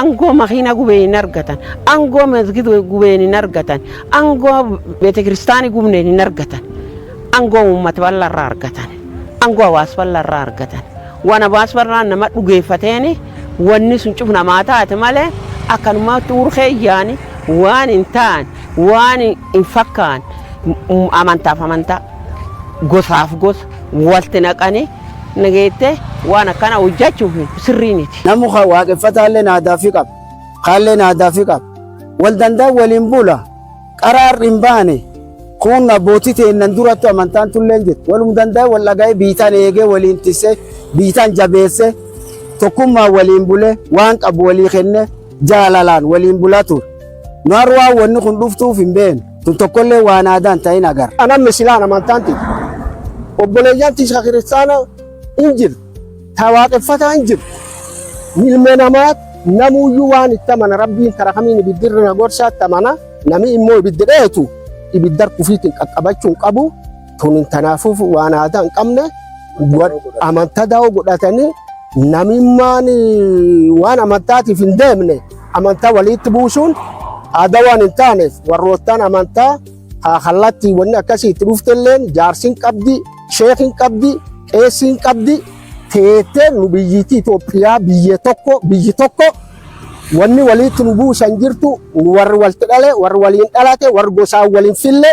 angoo makiina gubee hin argatan, angoo masgid gubeen hin argatan, angoo beetekiristaanii gubneen hin argatan, angoo uummata bal'arraa argatan, angoo hawaasa bal'arraa argatan. Waan hawaasa bal'aa nama dhugeeffateeni wanni sun cuf namaa taate malee akkanuma tuurkee iyyaani waan hin ta'an waan hin fakkaan amantaaf amantaa gosaaf gosa walti naqanii nageette waan akkana hojjechuuf sirriiniti. Namu waaqeffataallee naadaa fi qaba. Kaallee naadaa fi qaba. Wal dandaa waliin bula. Qaraar hin baane. Kun abbootii teennan durattu amantaan tulleen jirti. Walum dandaa wal dhagaa'ee biitaan eegee waliin tissee biitaan jabeessee tokkummaa waliin bulee waan qabu walii kennee jaalalaan waliin bulaa ture. Naarwaa wanni kun dhuftuuf hin beenu. Tun tokkollee waan aadaan ta'in agar. Anam misilaan amantaanti. Obboleeyyan tiisa kiristaana hin jiru. Tawaaqeffataa hin jiru. Ilmi namaa namuyyuu waan itti amana rabbiin karaa kamiin ibiddirri na gorsaatti amana namni immoo ibiddi dheetu ibiddar kufiitiin qaqqabachuu hin qabu. Tun tanaafuuf waan aadaa hin qabne amantaa daa'oo godhatanii namimmaan waan amantaatiif hin deemne amantaa walitti buusuun aadaa waan hin taaneef warroottan amantaa haalatti wanni akkasii itti dhuftelleen jaarsiin qabdi, sheekiin qabdi, qeessiin qabdi. Teetee nu biyyittii Itoophiyaa biyyi tokko wanni walitti nu buusan jirtu warri walitti dhale warri waliin dhalate warri gosaan waliin fille.